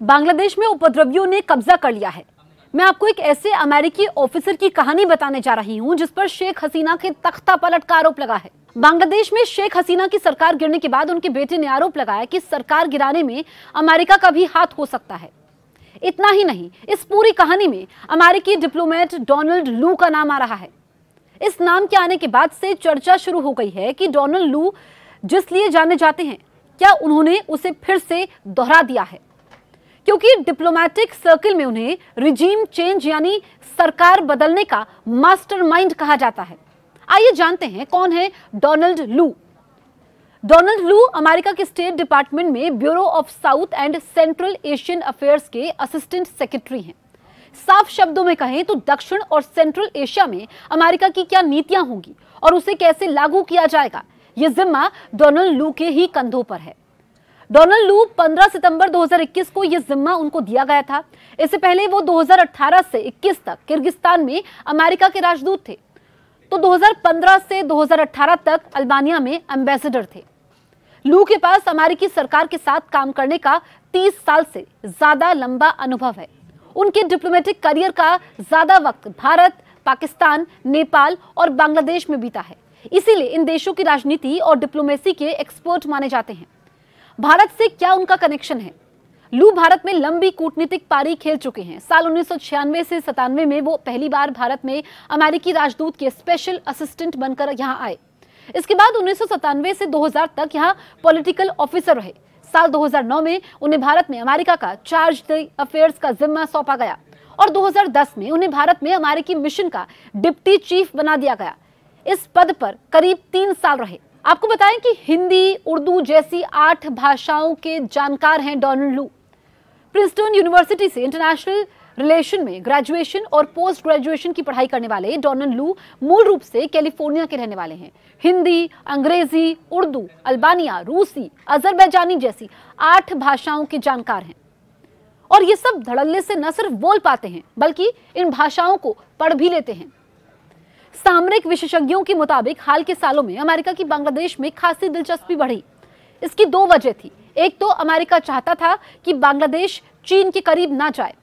बांग्लादेश में उपद्रवियों ने कब्जा कर लिया है। मैं आपको एक ऐसे अमेरिकी ऑफिसर की कहानी बताने जा रही हूं जिस पर शेख हसीना के तख्ता पलट का आरोप लगा है। बांग्लादेश में शेख हसीना की सरकार गिरने के बाद उनके बेटे ने आरोप लगाया कि सरकार गिराने में अमेरिका का भी हाथ हो सकता है। इतना ही नहीं, इस पूरी कहानी में अमेरिकी डिप्लोमेट डोनाल्ड लू का नाम आ रहा है। इस नाम के आने के बाद से चर्चा शुरू हो गई है कि डोनाल्ड लू जिस लिए जाने जाते हैं, क्या उन्होंने उसे फिर से दोहरा दिया है, क्योंकि डिप्लोमेटिक सर्किल में उन्हें रिजीम चेंज यानी सरकार बदलने का मास्टरमाइंड कहा जाता है। आइए जानते हैं कौन है डोनाल्ड लू। डोनाल्ड लू अमेरिका के स्टेट डिपार्टमेंट में bureau of south and central Asian affairs के असिस्टेंट सेक्रेटरी हैं। साफ शब्दों में कहें तो दक्षिण और सेंट्रल एशिया में अमेरिका की क्या नीतियां होंगी और उसे कैसे लागू किया जाएगा, यह जिम्मा डोनाल्ड लू के ही कंधों पर है। डोनाल्ड लू 15 सितंबर 2021 को यह जिम्मा उनको दिया गया था। इससे पहले वो 2018 से 21 तक किर्गिस्तान में अमेरिका के राजदूत थे, तो 2015 से 2018 तक अल्बानिया में एम्बेसडर थे। लू के पास अमेरिकी सरकार के साथ काम करने का 30 साल से ज्यादा लंबा अनुभव है। उनके डिप्लोमेटिक करियर का ज्यादा वक्त भारत, पाकिस्तान, नेपाल और बांग्लादेश में बीता है। इसीलिए इन देशों की राजनीति और डिप्लोमेसी के एक्सपर्ट माने जाते हैं। भारत से क्या उनका कनेक्शन है? लू भारत में लंबी कूटनीतिक पारी खेल चुके हैं। साल 1996 से 97 में वो पहली बार भारत में अमेरिकी राजदूत के स्पेशल असिस्टेंट बनकर यहां आए। इसके बाद 1997 से 2000 तक यहां पॉलिटिकल ऑफिसर रहे। साल 2009 में उन्हें भारत में अमेरिका का चार्ज द अफेयर्स का जिम्मा सौंपा गया और 2010 में उन्हें भारत में अमेरिकी मिशन का डिप्टी चीफ बना दिया गया। इस पद पर करीब 3 साल रहे। आपको बताएं कि हिंदी, उर्दू जैसी 8 भाषाओं के जानकार हैं डोनाल्ड लू। प्रिंसटन यूनिवर्सिटी से इंटरनेशनल रिलेशन में ग्रेजुएशन और पोस्ट ग्रेजुएशन की पढ़ाई करने वाले डोनाल्ड लू मूल रूप से कैलिफोर्निया के रहने वाले हैं। हिंदी, अंग्रेजी, उर्दू, अल्बानिया, रूसी, अजरबैजानी जैसी 8 भाषाओं के जानकार हैं और ये सब धड़ल्ले से न सिर्फ बोल पाते हैं बल्कि इन भाषाओं को पढ़ भी लेते हैं। सामरिक विशेषज्ञों के मुताबिक हाल के सालों में अमेरिका की बांग्लादेश में खासी दिलचस्पी बढ़ी। इसकी 2 वजह थी। एक तो अमेरिका चाहता था कि बांग्लादेश चीन के करीब ना जाए।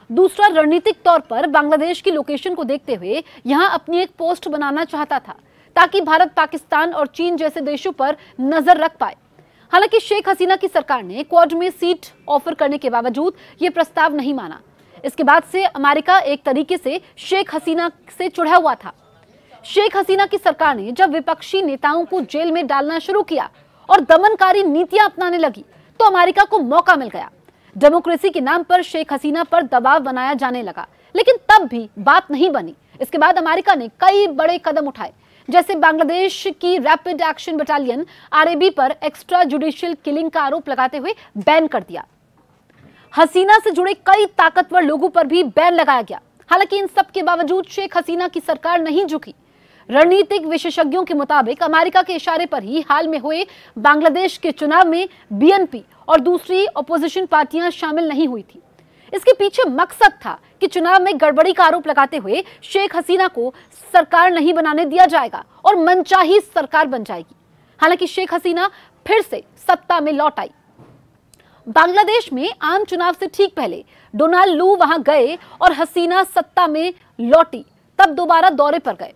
दूसरा, रणनीतिक तौर पर बांग्लादेश की लोकेशन को देखते हुए यहां अपनी एक पोस्ट बनाना चाहता था ताकि भारत, पाकिस्तान और चीन जैसे देशों पर नजर रख पाए। हालांकि शेख हसीना की सरकार ने क्वाड में सीट ऑफर करने के बावजूद ये प्रस्ताव नहीं माना। इसके बाद से अमेरिका एक तरीके से शेख हसीना से चिढ़ा हुआ था। शेख हसीना की सरकार ने जब विपक्षी नेताओं को जेल में डालना शुरू किया और दमनकारी नीतियां अपनाने लगी तो अमेरिका को मौका मिल गया। डेमोक्रेसी के नाम पर शेख हसीना पर दबाव बनाया जाने लगा, लेकिन तब भी बात नहीं बनी। इसके बाद अमेरिका ने कई बड़े कदम उठाए, जैसे बांग्लादेश की रैपिड एक्शन बटालियन आरएबी पर एक्स्ट्रा जुडिशियल किलिंग का आरोप लगाते हुए बैन कर दिया। हसीना से जुड़े कई ताकतवर लोगों पर भी बैन लगाया गया। हालांकि इन सब के बावजूद शेख हसीना की सरकार नहीं झुकी। रणनीतिक विशेषज्ञों के मुताबिक अमेरिका के इशारे पर ही हाल में हुए बांग्लादेश के चुनाव में बीएनपी और दूसरी अपोजिशन पार्टियां शामिल नहीं हुई थी। इसके पीछे मकसद था कि चुनाव में गड़बड़ी का आरोप लगाते हुए शेख हसीना को सरकार नहीं बनाने दिया जाएगा और मनचाही सरकार बन जाएगी। हालांकि शेख हसीना फिर से सत्ता में लौट आई। बांग्लादेश में आम चुनाव से ठीक पहले डोनाल्ड लू वहां गए और हसीना सत्ता में लौटी तब दोबारा दौरे पर गए।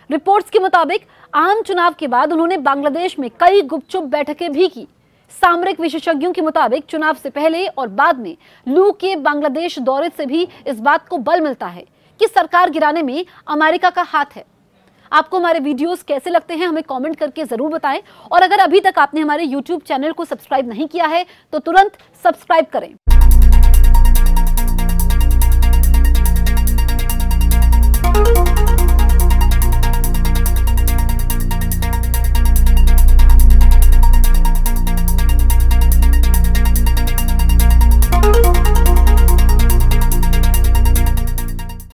रिपोर्ट्स के मुताबिक आम चुनाव के बाद उन्होंने बांग्लादेश में कई गुपचुप बैठकें भी की। सामरिक विशेषज्ञों के मुताबिक चुनाव से पहले और बाद में लू के बांग्लादेश दौरे से भी इस बात को बल मिलता है कि सरकार गिराने में अमेरिका का हाथ है। आपको हमारे वीडियोस कैसे लगते हैं हमें कमेंट करके जरूर बताएं और अगर अभी तक आपने हमारे YouTube चैनल को सब्सक्राइब नहीं किया है तो तुरंत सब्सक्राइब करें।